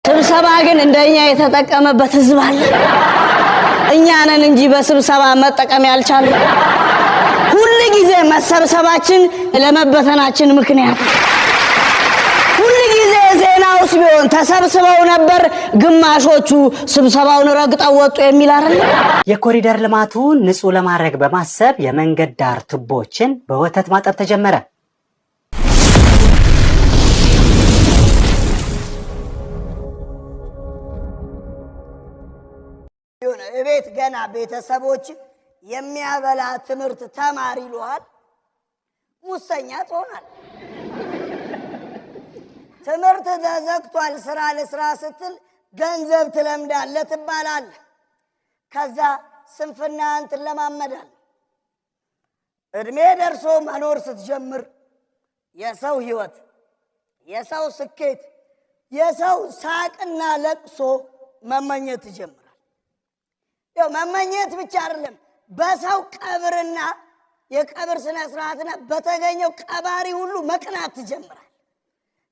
ስብሰባ ግን እንደኛ የተጠቀመበት ህዝብ አለ። እኛ ነን እንጂ በስብሰባ መጠቀም ያልቻልን። ሁሉ ጊዜ መሰብሰባችን ለመበተናችን ምክንያት። ሁሉ ጊዜ ዜናውስ ቢሆን ተሰብስበው ነበር፣ ግማሾቹ ስብሰባውን ረግጠው ወጡ የሚል አይደል? የኮሪደር ልማቱን ንጹህ ለማድረግ በማሰብ የመንገድ ዳር ቱቦችን በወተት ማጠብ ተጀመረ። እቤት ገና ቤተሰቦች የሚያበላ ትምህርት ተማሪ ይሉሃል፣ ሙሰኛ ትሆናል። ትምህርት ተዘግቷል፣ ስራ ለስራ ስትል ገንዘብ ትለምዳለህ ትባላለህ። ከዛ ስንፍናን ትለማመዳለህ። እድሜ ደርሶ መኖር ስትጀምር የሰው ህይወት፣ የሰው ስኬት፣ የሰው ሳቅና ለቅሶ መመኘት ትጀምራል። መመኘት ብቻ አይደለም፣ በሰው ቀብርና የቀብር ስነ ስርዓትና በተገኘው ቀባሪ ሁሉ መቅናት ትጀምራል።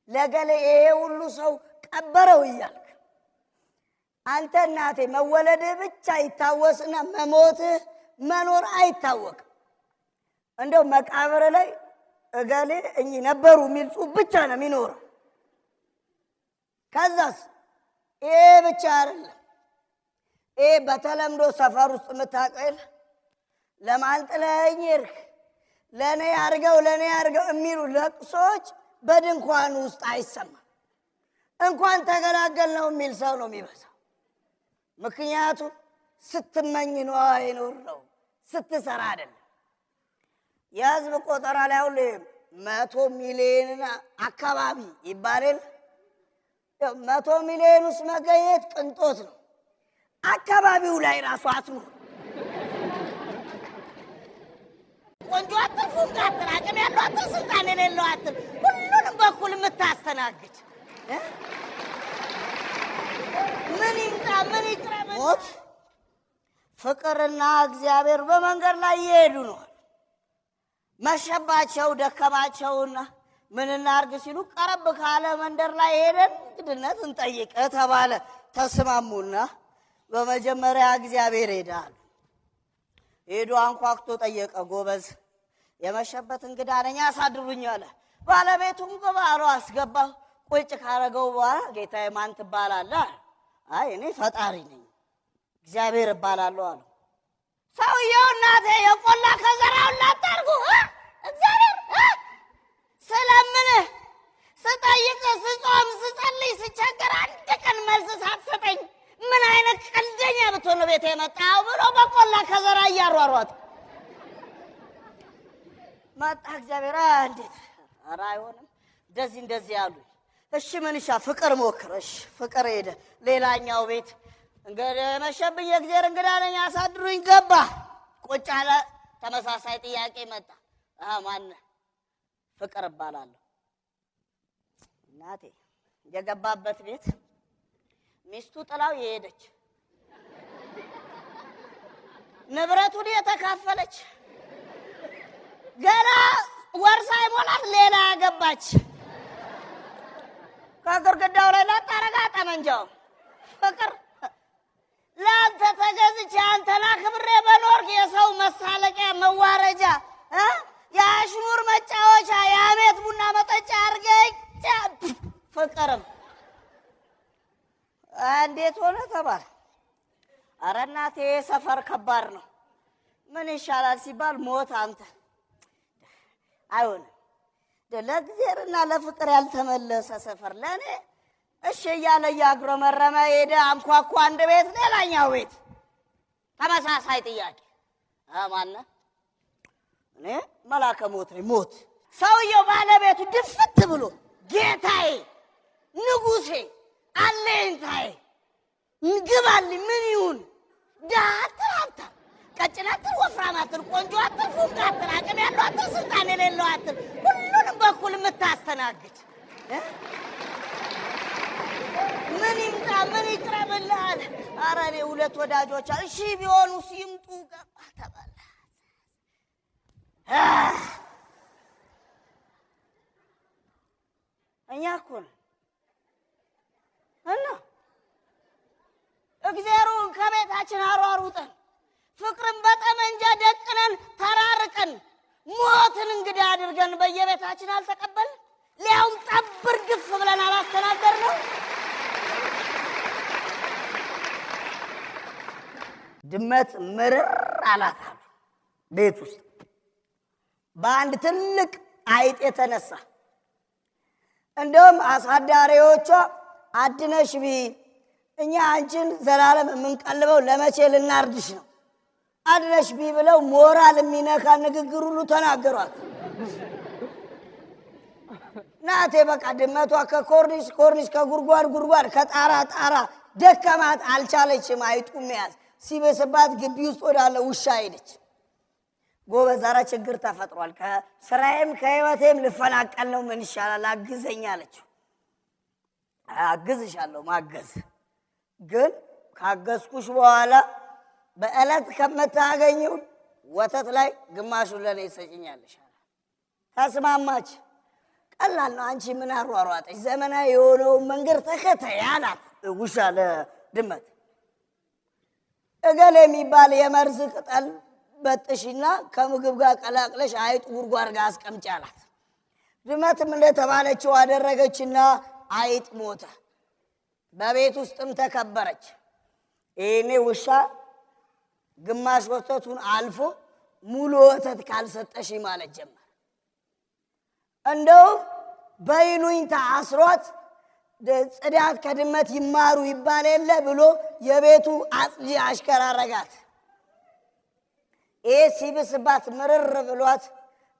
ለገሌ ይሄ ሁሉ ሰው ቀበረው እያልክ አንተ እናቴ መወለድህ ብቻ ይታወስና መሞትህ መኖር አይታወቅም። እንደው መቃብር ላይ እገሌ እኚህ ነበሩ የሚል ጽሑፍ ብቻ ነው የሚኖረው። ከዛስ ይሄ ብቻ አይደለም። ይሄ በተለምዶ ሰፈር ውስጥ የምታውቀው ለማን ጥለኸኝ ሄድክ፣ ለእኔ አድርገው የሚሉ ለቅሶች በድንኳን ውስጥ አይሰማም። እንኳን ተገላገል ነው የሚል ሰው ነው የሚበዛው። ምክንያቱም ስትመኝ ነው አይኖር፣ ስትሰራ አይደለም። የህዝብ ቆጠራ ላይ ሁሉ 100 ሚሊዮን አካባቢ ይባላል። 100 ሚሊዮን ውስጥ መገኘት ቅንጦት ነው። አካባቢው ላይ ራሱ አትኑር። ቆንጆ አትል፣ ፉንጋ አትል፣ አቅም ያለው አትል፣ ስልጣን የሌለው አትል፣ ሁሉንም በኩል የምታስተናግድ ምን ይምጣ ምን ይቅረብ። ሞት ፍቅርና እግዚአብሔር በመንገድ ላይ እየሄዱ ነው። መሸባቸው ደከማቸውና ምን እናርግ ሲሉ ቀረብ ካለ መንደር ላይ ሄደን እንግድነት እንጠይቅ ተባለ። ተስማሙና በመጀመሪያ እግዚአብሔር ሄዳል። ሄዶ አንኳኩቶ ጠየቀ። ጎበዝ የመሸበት እንግዳ ነኝ አሳድሩኝ አለ። ባለቤቱም ግባሉ አስገባው። ቁጭ ካረገው በኋላ ጌታዬ ማን ትባላለህ? አይ እኔ ፈጣሪ ነኝ እግዚአብሔር እባላለሁ አለ። ሰውየው እናቴ የቆላ ከዘራውን ላታርጉ እግዚአብሔር ስለምንህ ስጠይቅ ስጾም ስጸልይ ስቸገር አንድ ቀን መልስ ሳትሰጠኝ ምን አይነት ቀልደኛ ብትሆን ቤት የመጣው ብሎ በቆላ ከዘራ እያሯሯጥ መጣ። እግዚአብሔር እንዴት ኧረ አይሆንም እንደዚህ ያሉ። እሺ ምን ይሻ ፍቅር ሞክር። እሺ ፍቅር ሄደ። ሌላኛው ቤት እንግዲህ መሸብኝ የእግዚአብሔር እንግዳ ነኝ አሳድሩኝ ገባ። ቁጭ አለ። ተመሳሳይ ጥያቄ መጣ። ማነህ? ፍቅር እባላለሁ። እናቴ የገባበት ቤት ሚስቱ ጥላው የሄደች ንብረቱን የተካፈለች ገና ወር ሳይሞላት ሌላ ያገባች ከግርግዳው ላይ ላጣረጋ ጠመንጃው ፍቅር ለአንተ ተገዝቼ አንተን አክብሬ በኖርክ የሰው መሳለቂያ መዋረጃ የአሽሙር መጫወቻ የአሜት ቡና መጠጫ አድርገኝ። ፍቅርም እንዴት ሆነ ተባለ። ኧረ እናቴ ሰፈር ከባድ ነው። ምን ይሻላል ሲባል ሞት አንተ አይሆንም። ለእግዚአብሔርና ለፍቅር ያልተመለሰ ሰፈር ለእኔ እሺ እያለ እያጉረመረመ ሄደ። አንኳኳ። አንድ ቤት ሌላኛው ቤት ተመሳሳይ ጥያቄ። ማነህ? እኔ መላከ ሞት ነኝ። ሞት ሰውየው ባለቤቱ ድፍት ብሎ ጌታዬ ንጉሴ አለኝታዬ ግባልኝ ምን ይሁን ደሃ አትል ሀብታም ቀጭን አትል ወፍራም አትል ቆንጆ አትል ፉንጋ አትል አቅም ያለው አትል ስልጣን የሌለው አትል ሁሉንም በኩል የምታስተናግድ ምን ይምጣ ምን ይቅረብልሃል? ኧረ እኔ ሁለት ወዳጆች እሺ ቢሆኑ ሲምጡ ገባ ተባለ። እኛ እኮ ነን እና በየቤታችን አሯሩጠን ፍቅርን በጠመንጃ ደቅነን ተራርቀን ሞትን እንግዲህ አድርገን በየቤታችን አልተቀበልን? ሊያውም ጠብር ግፍ ብለን አላስተናገርነው? ድመት ምርር አላት ቤት ውስጥ በአንድ ትልቅ አይጥ የተነሳ። እንደውም አሳዳሪዎቿ አድነሽ ቢ እኛ አንቺን ዘላለም የምንቀልበው ለመቼ ልናርድሽ ነው አድነሽ ቢ ብለው ሞራል የሚነካ ንግግር ሁሉ ተናገሯት። ናቴ በቃ ድመቷ ከኮርኒስ ከጉርጓድ ጉርጓድ ከጣራ ጣራ ደከማት፣ አልቻለችም አይጡ መያዝ። ሲበስባት ግቢ ውስጥ ወዳለ ውሻ ሄደች። ጎበዝ ዛሬ ችግር ተፈጥሯል፣ ከስራዬም ከህይወቴም ልፈናቀል ነው፣ ምን ይሻላል አግዘኝ አለችው። አግዝሻለሁ ማገዝ ግን ካገዝኩሽ በኋላ በእለት ከመታገኘው ወተት ላይ ግማሹን ለኔ ትሰጪኛለሽ። ተስማማች። ቀላል ነው። አንቺ ምን አሯሯጠሽ? ዘመናዊ የሆነውን መንገድ ተከተይ አላት ውሻ ለድመት። እገሌ የሚባል የመርዝ ቅጠል በጥሽና ከምግብ ጋር ቀላቅለሽ አይጥ ጉርጓድ ጋር አስቀምጪ አላት። ድመትም እንደተባለችው አደረገችና አይጥ ሞተ። በቤት ውስጥም ተከበረች። ይሄኔ ውሻ ግማሽ ወተቱን አልፎ ሙሉ ወተት ካልሰጠሽ ማለት ጀመረ። እንደውም በይኑኝታ አስሯት ጽዳት ከድመት ይማሩ ይባል የለ ብሎ የቤቱ አጽጂ አሽከራረጋት። ይሄ ሲብስባት ምርር ብሏት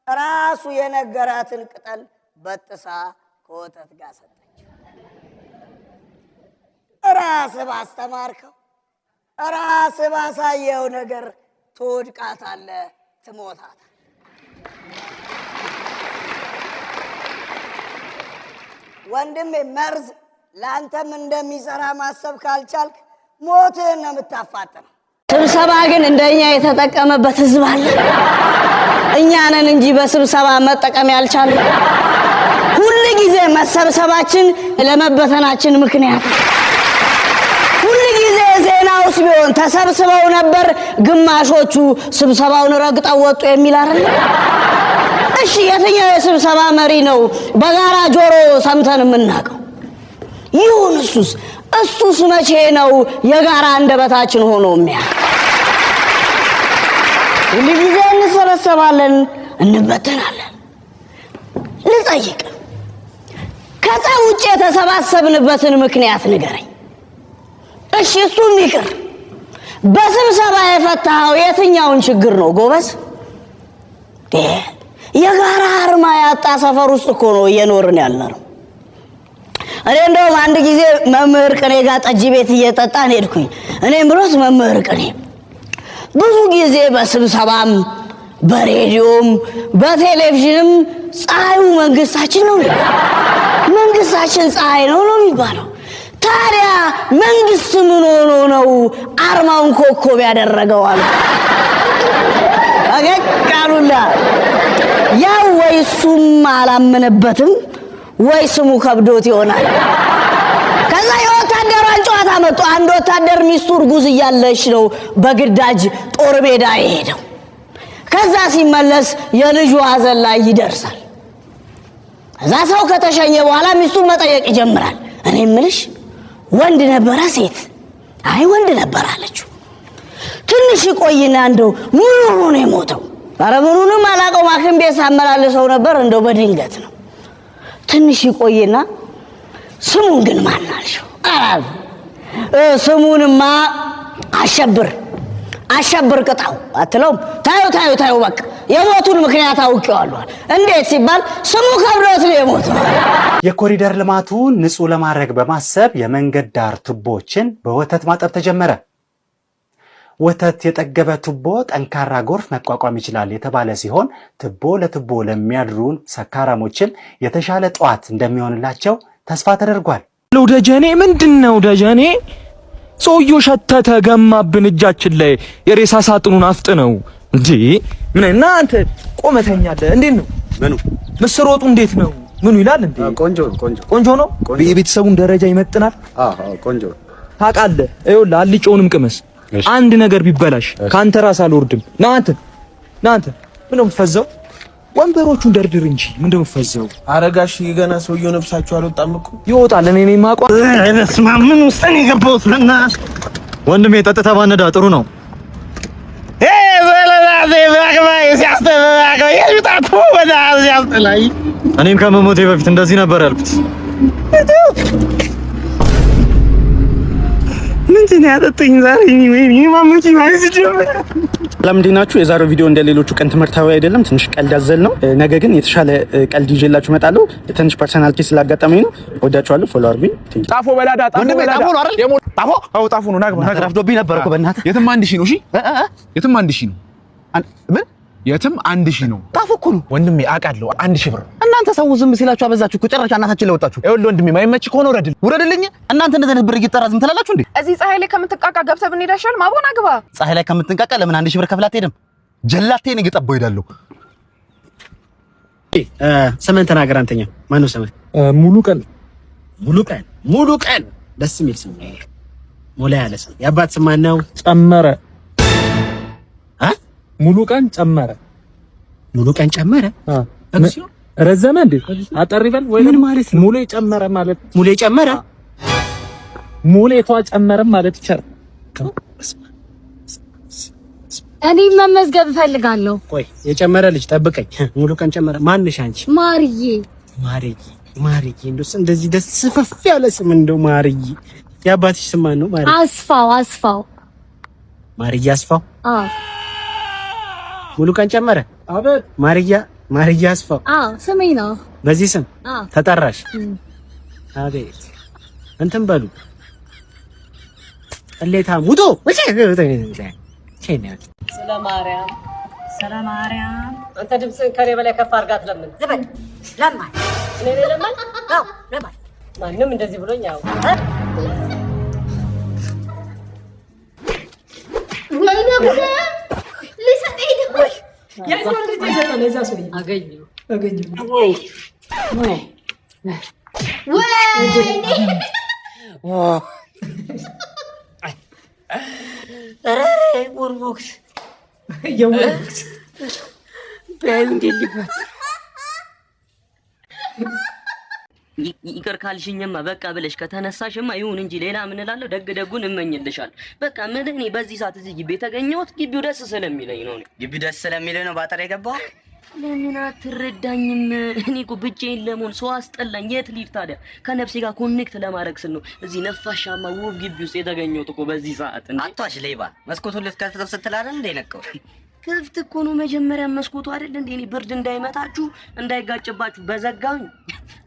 ራሱ የነገራትን ቅጠል በጥሳ ከወተት ጋር ሰጠች። ራስህ ባስተማርከው ራስህ ባሳየው ነገር ትወድቃታለህ፣ ትሞታታለህ። ወንድሜ መርዝ ለአንተም እንደሚሰራ ማሰብ ካልቻልክ ሞትህን ነው የምታፋጥነው። ስብሰባ ግን እንደኛ የተጠቀመበት ህዝብ አለ። እኛ ነን እንጂ በስብሰባ መጠቀም ያልቻልን። ሁሉ ጊዜ መሰብሰባችን ለመበተናችን ምክንያት። ሁሉ ጊዜ ዜናውስ ቢሆን ተሰብስበው ነበር፣ ግማሾቹ ስብሰባውን ረግጠው ወጡ የሚል አይደል? እሺ የትኛው የስብሰባ መሪ ነው በጋራ ጆሮ ሰምተን የምናውቀው? ይሁን እሱስ መቼ ነው የጋራ አንደበታችን ሆኖ የሚያ? ሁሉ ጊዜ እንሰበሰባለን፣ እንበተናለን። ልጠይቅ፣ ከዛ ውጭ የተሰባሰብንበትን ምክንያት ንገረኝ። እሺ እሱም ይቅር፣ በስብሰባ የፈታኸው የትኛውን ችግር ነው ጎበዝ? የጋራ አርማ ያጣ ሰፈር ውስጥ እኮ ነው እየኖርን ያለነው። እኔ እንደውም አንድ ጊዜ መምህር ቅኔ ጋር ጠጅ ቤት እየጠጣን ሄድኩኝ። እኔም ብሎት መምህር ቅኔ ብዙ ጊዜ በስብሰባም በሬዲዮም በቴሌቪዥንም ፀሐዩ መንግስታችን ነው፣ መንግስታችን ፀሐይ ነው የሚባለው። ታዲያ መንግስት ምን ሆኖ ነው አርማውን ኮከብ ያደረገው አሉ። አገቃሉላ ያው ወይ እሱም አላመነበትም ወይ ስሙ ከብዶት ይሆናል። ከዛ የወታደሯን ጨዋታ መጡ። አንድ ወታደር ሚስቱ እርጉዝ እያለች ነው በግዳጅ ጦር ሜዳ የሄደው። ከዛ ሲመለስ የልጁ ሐዘን ላይ ይደርሳል። ከዛ ሰው ከተሸኘ በኋላ ሚስቱን መጠየቅ ይጀምራል። እኔ የምልሽ ወንድ ነበረ ሴት? አይ ወንድ ነበር አለችው። ትንሽ ቆይና እንደው ምን ሆኖ ነው የሞተው? ኧረ ምኑንም አላውቀውም፣ ሐኪም ቤት ሳመላልሰው ነበር፣ እንደው በድንገት ነው። ትንሽ ቆይና ስሙን ግን ማን አልሽው? አራብ ስሙንማ አሸብር ቅጣው አትለውም? ታዩ በቃ የሞቱን ምክንያት አውቄዋለሁ። እንዴት ሲባል ስሙ ከብዶት ነው የሞተው። የኮሪደር ልማቱን ንጹህ ለማድረግ በማሰብ የመንገድ ዳር ቱቦችን በወተት ማጠብ ተጀመረ። ወተት የጠገበ ቱቦ ጠንካራ ጎርፍ መቋቋም ይችላል የተባለ ሲሆን ቱቦ ለቱቦ ለሚያድሩን ሰካራሞችም የተሻለ ጧት እንደሚሆንላቸው ተስፋ ተደርጓል። ደጀኔ ምንድነው ደጀኔ? ሰውየው ሸተተ ገማብን እጃችን ላይ የሬሳ ሳጥኑን አፍጥነው እንዴ! ምን እና አንተ ቆመተኛለህ? እንዴት ነው ምኑ? ምስር ወጡ እንዴት ነው? ምኑ ይላል እንዴ? ቆንጆ ነው። የቤተሰቡን ደረጃ ይመጥናል። ቆንጆ ታውቃለህ። ይኸውልህ አልጫውንም ቅመስ። አንድ ነገር ቢበላሽ ካንተ ራስ አልወርድም። ና አንተ ምን ነው የምትፈዘው? ወንበሮቹን ደርድር እንጂ ምን ነው የምትፈዘው? አረጋሽ ገና ሰውየው ነብሳችሁ አልወጣም እኮ ይወጣል። እኔ ነኝ ማቋ በስመ አብ ምን ውስጥ ነው የገባሁት? ወንድሜ ጠጥተህ ባነዳ ጥሩ ነው። እኔም ከመሞቴ በፊት እንደዚህ ነበር ያልኩት። ምንድን ነው ያጠጣኝ ዛሬ? ወይኔ ማሙቲ ማለት ጀመረ። ለምንድን ናችሁ? የዛሬው ቪዲዮ እንደሌሎቹ ቀን ትምህርታዊ አይደለም፣ ትንሽ ቀልድ አዘል ነው። ነገ ግን የተሻለ ቀልድ ይዤላችሁ እመጣለሁ። ትንሽ ፐርሰናል ኬስ ስላጋጠመኝ ነው። ወዳችኋለሁ። ፎሎ አርጉኝ። ጣፎ በላዳ ጣፎ በላዳ ጣፎ ነው አይደል? ጣፎ አዎ፣ ጣፎ ነው። ናግባ ረፍዶብኝ ነበር እኮ በእናትህ። የትም አንድ ሺህ ነው። እሺ የትም አንድ ሺህ ነው። ምን የትም አንድ ሺህ ነው። ጣፎ እኮ ነው ወንድሜ፣ አውቃለሁ። 1000 ብር እናንተ ሰው ዝም ሲላችሁ አበዛችሁ እኮ ጭራሽ እናታችን ለወጣችሁ። ይኸውልህ ወንድሜ፣ ማይመች ከሆነ ውረድልኝ። እናንተ እንደዚህ አይነት ብር እየጠራ ዝም ትላላችሁ እንዴ? እዚህ ፀሐይ ላይ ከምትቃቃ ገብተህ ብንሄድ አይሻልም? አቦና ግባ። ፀሐይ ላይ ከምትንቃቃ ለምን 1000 ብር ከፍላት ሄድም? ጀላቴ ነው እየጠባው ሄዳለሁ። ስምን ተናገር። አንተኛ ማነው ስምህ? ሙሉ ቀን ደስ የሚል ስም ነው። ሞላ ያለ ስም። የአባት ስም ማን ነው? ጨመረ። ሙሉ ቀን ጨመረ። ረዘመ እንዴ? አጠር ይበል ወይ? ምን ማለት ነው? ሙሌ ጨመረ ማለት ሙሌቷ ጨመረ ማለት ይቻላል። እኔ መመዝገብ እፈልጋለሁ። ቆይ የጨመረ ልጅ ጠብቀኝ። ሙሉ ቀን ጨመረ። ማንሽ አንቺ? ማርዬ እንደዚህ ደስ ፍፍ ያለ ስም እንደው ማርዬ። የአባትሽ ስም ማን ነው? አስፋው። ማርዬ አስፋው። አዎ። ሙሉ ቀን ጨመረ። አቤት። ማርዬ አስፋው። አዎ ስሜ ነው። በዚህ ስም ተጠራሽ? አቤት። እንትን በሉ እሌታ ሙቶ ስለ ማርያም አንተ ድምፅህን ከኔ በላይ ከፍ አድርጋት። ለምን ዝበል ለማን እኔ ለማን ነው ለማን ማንም እንደዚህ ብሎኝ ያው ወይኔ ጉዴ ሊሰጠኝ ነው። ያንተ ልጅ ይዘና ለዛ ሰው አገኘው ወይ ኧረ ቦርቦክስ የቦርቦክስ በል እንዲልባት ይቅር ካልሽኝማ በቃ ብለሽ ከተነሳሽማ ይሁን እንጂ ሌላ ምን እላለሁ? ደግ ደጉን እመኝልሻል። በቃ ምን እኔ በዚህ ሰዓት እዚህ ግቢ የተገኘሁት ግቢው ደስ ስለሚለኝ ነው። ግቢው ደስ ስለሚለኝ ነው ባጠር የገባው። ለምን አትረዳኝም? እኔ እኮ ብቻዬን ለመሆን ሰው አስጠላኝ። የት ልሂድ ታዲያ? ከነፍሴ ጋር ኮኔክት ለማድረግ ስል ነው እዚህ ነፋሻማ ውብ ግቢ ውስጥ የተገኘሁት እኮ በዚህ ሰዓት። እንዴ አቷሽ ሌባ መስኮቱን ልትከፍተው ስትል አይደል እንደ ነቀው? ክፍት እኮ ነው መጀመሪያ መስኮቱ አይደል እንዴ? እኔ ብርድ እንዳይመታችሁ እንዳይጋጭባችሁ በዘጋኝ።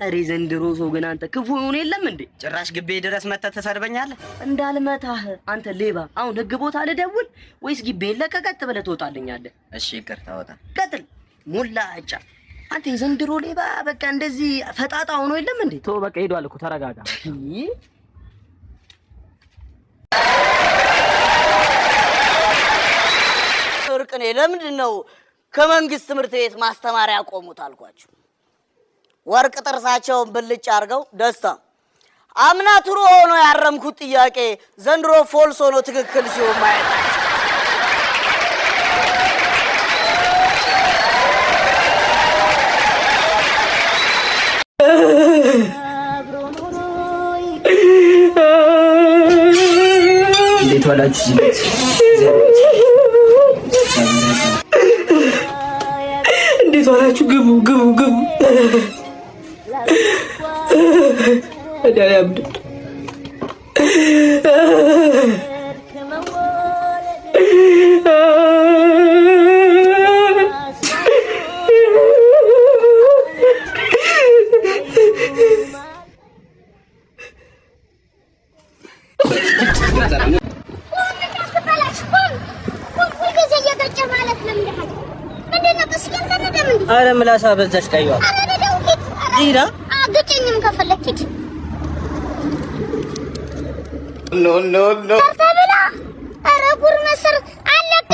አሬ ዘንድሮ ሰው ግን አንተ ክፉ ይሁን የለም እንዴ? ጭራሽ ግቤ ድረስ መተህ ተሰርበኛለህ። እንዳልመታህ አንተ ሌባ። አሁን ህግ ቦታ ልደውል ወይስ ግቤን ለቀቀጥ ብለህ ትወጣልኛለህ? እሺ ይቅርታ ወጣ። ቀጥል ሙላጫ። አንተ ዘንድሮ ሌባ በቃ እንደዚህ ፈጣጣ ሆኖ የለም እንዴ? ተው በቃ ሄዷል እኮ ተረጋጋ። እርቅኔ ለምንድን ነው ከመንግስት ትምህርት ቤት ማስተማሪያ ያቆሙት አልኳችሁ? ወርቅ ጥርሳቸውን ብልጭ አድርገው ደስታ አምና ትሩ ሆኖ ያረምኩት ጥያቄ ዘንድሮ ፎልስ ሆኖ ትክክል ሲሆን ማየት እንዴት ዋላችሁ? እንዴት ዋላችሁ? ግቡ እዳለ አብዱ አረ ምላሳ በዛች ቀይዋ ዲራ አገጨኝም ከፈለክት ኖ ተብላ አረ ጉር መስር አለቀ።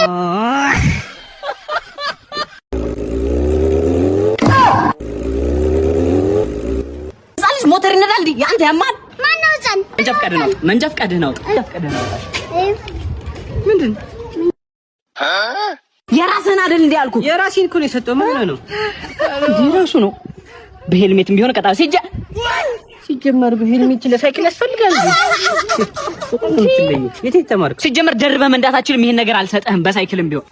ዛልሽ ሞተር ይነዳል እንዴ? ያንተ ያማል። ማነው ዛን? መንጃ ፈቃድ ነው። ምንድን የራስህን አይደል እንዴ አልኩ። የራሴን እኮ ነው የሰጠው። ምን ነው የራሱ ነው። በሄልሜትም ቢሆን ቀጣ ሲጀመር በሄልሜት ለሳይክል ያስፈልጋል እንዴ? የት ተማርክ? ሲጀመር ደርበህ መንዳታችንም ይሄን ነገር አልሰጠህም። በሳይክልም ቢሆን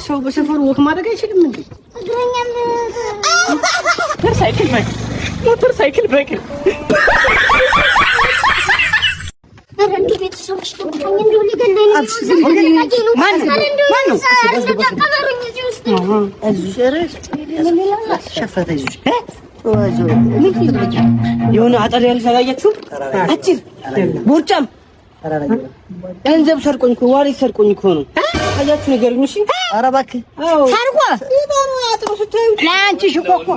ሰው በሰፈሩ ወክ ማድረግ አይችልም እንዴ? ሞተር ሳይክል በቅል የሆነ አጠር ያለ ሰጋያችሁ አጭር ቦርጫም ገንዘብ ሰርቆኝ እኮ ዋሌት ሰርቆኝ እኮ ነው። አያችሁ ንገሩኝ። እሺ ኧረ እባክህ ሰርቆ ለአንቺ ሽኮኮ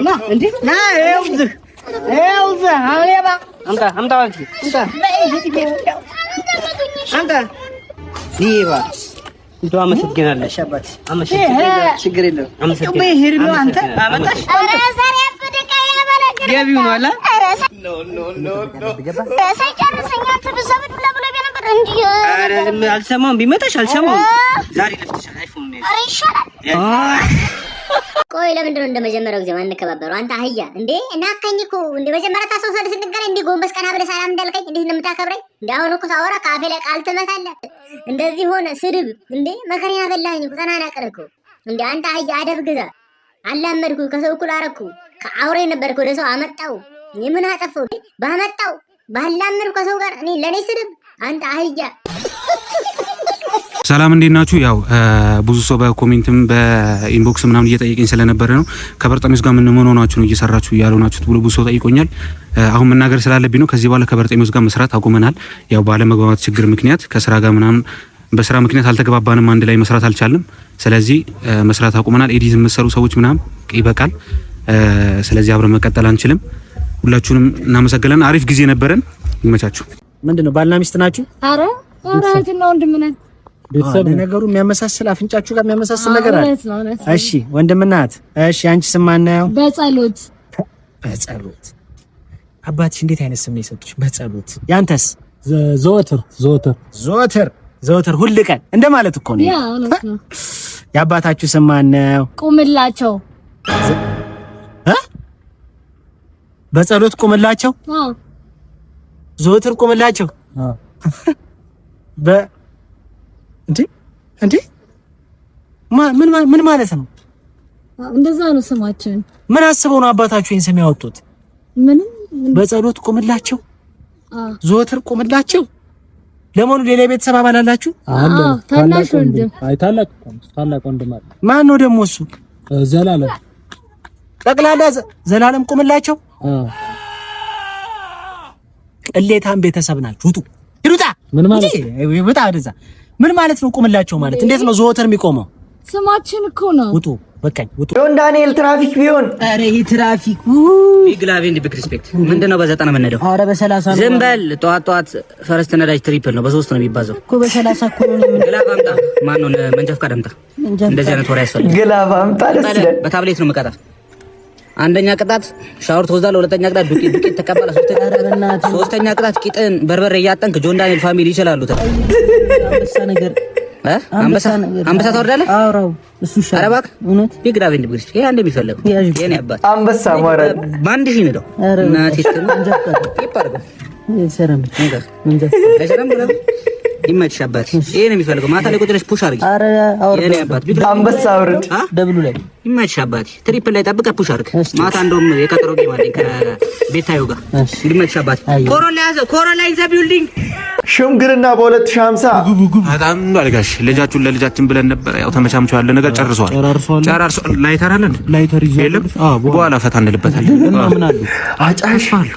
ና እንዴ ና ይኸውልህ አሌባ አምጣ አምጣ ዲባ እንደው አመሰግናለሁ። ሻባት አመሰግናለሁ። ችግር የለውም። አመሰግናለሁ። ይሄ ነው አንተ አመጣሽ ገቢው ነው አላ አልሰማሁም። ቢመጣሽ አልሰማሁም። ዛሬ ለፍተሻል። አይፎን ነው ቆይ ለምንድን ነው እንደመጀመሪያው ጊዜ ማንከባበረው? አንተ አህያ እንዴ እናከኝ እኮ እንዴ መጀመሪያ ታስታውሳለህ? ስንገናኝ እንዴ ጎንበስ ቀና ብለህ ሰላም እንዳልከኝ እንዴት እንደምታከብረኝ እንዴ! አሁን እኮ ሳወራ ካፌ ላይ ቃል ትመታለህ። እንደዚህ ሆነ ስድብ እንዴ! መከረኛ በላኸኝ እኮ ተናናቀር እኮ እንዴ! አንተ አህያ አደብ ግዛ። አላመድኩ፣ ከሰው እኩል አረኩ። ከአውሬ ነበርኩ ወደ ሰው አመጣው። ምን አጠፋው? ባመጣው ባላመድኩ ከሰው ጋር እኔ ለኔ ስድብ አንተ አህያ። ሰላም እንዴት ናችሁ? ያው ብዙ ሰው በኮሜንትም በኢንቦክስ ምናምን እየጠየቀኝ ስለነበረ ነው ከበርጠሜዎስ ጋር ምን ሆናችሁ ነው እየሰራችሁ ያልሆናችሁት ብሎ ብዙ ሰው ጠይቆኛል። አሁን መናገር ስላለብኝ ነው። ከዚህ በኋላ ከበርጠሜዎስ ጋር መስራት አቁመናል። ያው ባለመግባባት ችግር ምክንያት ከስራ ጋር ምናምን በስራ ምክንያት አልተገባባንም፣ አንድ ላይ መስራት አልቻልንም። ስለዚህ መስራት አቁመናል። ኤዲት የምትሰሩ ሰዎች ምናምን ይበቃል። ስለዚህ አብረን መቀጠል አንችልም። ሁላችሁንም እናመሰግናለን። አሪፍ ጊዜ ነበረን። ይመቻችሁ። ምንድነው ባልና ሚስት ናችሁ? አረ እህትና ወንድም ነን። ቤተሰብ ነገሩ የሚያመሳስል አፍንጫችሁ ጋር የሚያመሳስል ነገር አለ። እሺ ወንድምና እህት። እሺ አንቺ ስም ማን ነው? በጸሎት አባትሽ እንዴት አይነት ስም ነው የሰጡሽ? በጸሎት። ያንተስ? ዘወትር ሁል ቀን እንደማለት እኮ ነው። ያ እውነት ነው። የአባታችሁ ስም ማን ነው? ቁምላቸው። በጸሎት ቁምላቸው? አዎ። ዘወትር ቁምላቸው? አዎ። እንዴ ምን ማለት ነው? እንደዛ ነው ስማችን። ምን አስበው ነው አባታችሁ ይሄን ስም ያወጡት? ምንም በጸሎት ቁምላቸው? ዘወትር ቁምላቸው? ለሞኑ ሌላ ቤተሰብ አባል አላችሁ? አዎ። ታናሽ ወንድም። አይ ታላቅ ወንድም አለ። ማን ነው ደግሞ እሱ? ዘላለም። ጠቅላላ ዘላለም ቁምላቸው? ቅሌታም ቤተሰብ ናችሁ። ውጡ ይሩጣ። ምን ማለት ውጣ ወደዛ። ምን ማለት ነው ቁምላቸው ማለት? እንዴት ነው ዘወትር የሚቆመው? ስማችን እኮ ነው። ውጡ በቃኝ ውጡ። ጆን ዳንኤል ትራፊክ ቢሆን አረ ይሄ ትራፊክ ቢግ ላቭ ኤንድ ቢግ ሪስፔክት ምንድነው? በ90 የምንሄደው? አረ በ30 ነው። ዝም በል። ጠዋት ፈረስት ነዳጅ ትሪፕል ነው፣ በ3 ነው የሚባዛው እኮ። በ30 እኮ ነው። ግላብ አምጣ። ማን ነው መንጃ ፈቃድ አምጣ። እንደዚህ አይነት ወሬ ያስፈልጋል። ግላብ አምጣ። በታብሌት ነው የምቀጣ። አንደኛ ቅጣት ሻወር ትወስዳለህ። ሁለተኛ ቅጣት ዱቄት ተቀበለ። ሶስተኛ ቅጣት ቂጥን በርበሬ እያጠንክ ጆን ዳንኤል ፋሚሊ ይችላሉ። አንበሳ ታወርዳለህ። አውራው እሱ ይሻላል። ኧረ እባክህ እውነት ቢግ ላቭ ኤንድ ቢግ ሪስፔክት። ይሄ አንድ የሚፈልገው የኔ አባት አንበሳ ማረድ ባንድ ሺህ ነው። እናቴ ይባርክ ሰረም ይመችሽ አባት። ይሄ ነው የሚፈልገው። ማታ ላይ ቁጭ ብለሽ ፑሽ አድርጊ። ኧረ የኔ አባት አንበሳ አውርድ። ደብሉ ላይ ይመችሽ አባት። ትሪፕል ላይ ጠብቀህ ፑሽ አድርግ። ማታ እንደውም የቀጠሮ ጌም አለኝ ከቤታዩ ጋር። ይመችሽ አባት። ኮሮላ ያዘው። ኮሮላ ኢን ዘ ቢልዲንግ። ሽምግልና በ2050 በጣም እንዳልጋሽ ልጃችሁን ለልጃችን ብለን ነበር። ያው ተመቻምቻ ያለ ነገር ጨርሷል። ላይተር አለ እንዴ? ላይተር ይዘው በኋላ ፈታ እንልበታለን። እና ምን አሉ አጫሽፋሉ።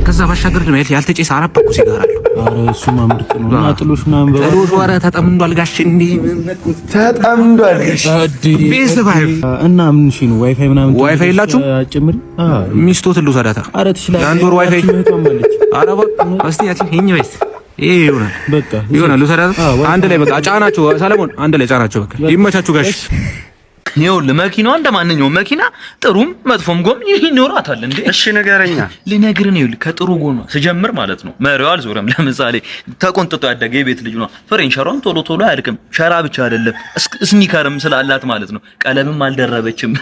ከዛ ባሻገር ደግሞ ያልተጨሰ አራባኩ ሲጋራ አሉ። ኧረ እሱማ ምርጥ ነው። እና ጥሎሽ ምናምን ጥሎሽ ወረ ተጠምዷል ጋሽ እንዴ ተጠምዷል ጋሽ ቤስ ባይ እና ምን እሺ ነው ዋይፋይ ምናምን ዋይፋይ የላችሁ ጭምር ሚስቶት ሉ ሰዳታ ኧረ ትችላለህ። የአንድ ወር ዋይፋይ ኧረ በቃ እስቲ ያቺ ሄኝ ወይስ ይሄ ይሆናል በቃ ይሆናል። ሉ ሰዳታ አንድ ላይ በቃ ጫናቸው። ሰለሞን አንድ ላይ ጫናቸው። በቃ ይመቻችሁ ጋሽ ይኸውልህ መኪናዋ እንደማንኛውም መኪና ጥሩም መጥፎም ጎን ይኖራታል እንዴ። እሺ ንገረኛ። ልነግርህ ነው። ይኸውልህ ከጥሩ ጎኗ ስጀምር ማለት ነው መሪዋ አልዞረም። ለምሳሌ ተቆንጥጦ ያደገ የቤት ልጅ ነው። ፍሬንቸሯም ቶሎ አያልቅም። ሸራ ብቻ አይደለም ስኒከርም ስላላት ማለት ነው። ቀለምም አልደረበችም።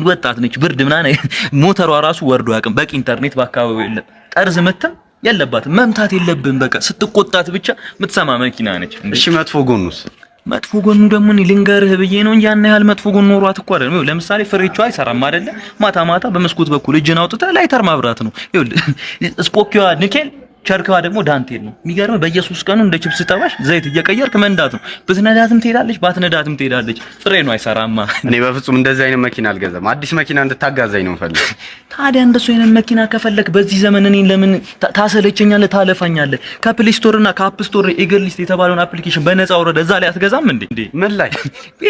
ወጣት ነች። ብርድ ምናምን ሞተሯ ራሱ ወርዶ ያቅም። በቂ ኢንተርኔት በአካባቢው የለም። ጠርዝ መታ የለባትም። መምታት የለብን። በቃ ስትቆጣት ብቻ የምትሰማ መኪና ነች። እሺ መጥፎ ጎኑስ? መጥፎ ጎኑ ደግሞ እኔ ልንገርህ ብዬ ነው እንጂ ያን ያህል መጥፎ ጎን ኖሯት እኮ አይደለም። ለምሳሌ ፍሬቿ አይሰራም አይደለ? ማታ በመስኮት በኩል እጅን አውጥተህ ላይተር ማብራት ነው። ይኸውልህ ስፖኪዋ ኒኬል ቸርካዋ ደግሞ ዳንቴል ነው። የሚገርምህ በየሱስ ቀኑ እንደ ቺፕስ ጠባሽ ዘይት እየቀየርክ መንዳት ነው። ብትነዳትም ትሄዳለች፣ ባትነዳትም ትሄዳለች። ፍሬኑ አይሰራማ። እኔ በፍጹም እንደዚህ አይነት መኪና አልገዛም። አዲስ መኪና እንድታጋዛኝ ነው ፈልግ። ታዲያ እንደሱ አይነት መኪና ከፈለክ በዚህ ዘመን እኔን ለምን ታሰለቸኛለህ፣ ታለፋኛለህ? ከፕሌይ ስቶር እና ከአፕ ስቶር ኤግል ሊስት የተባለውን አፕሊኬሽን በነፃ ወረደ። እዛ ላይ አትገዛም እንዴ? ምን ላይ?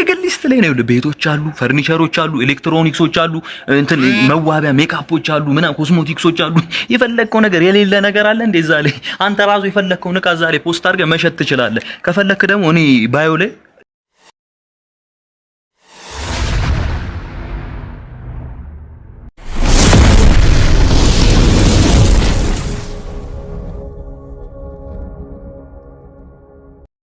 ኤግል ሊስት ላይ ነው። ቤቶች አሉ፣ ፈርኒቸሮች አሉ፣ ኤሌክትሮኒክሶች አሉ፣ እንትን መዋቢያ ሜካፖች አሉ፣ ምናምን ኮስሞቲክሶች አሉ። የፈለከው ነገር የሌለ ነገር አለ እንዴ? እዛ ላይ አንተ ራሱ የፈለከውን ዕቃ እዛ ላይ ፖስት አድርገህ መሸጥ ትችላለህ። ከፈለክ ደግሞ እኔ ባዮ ላይ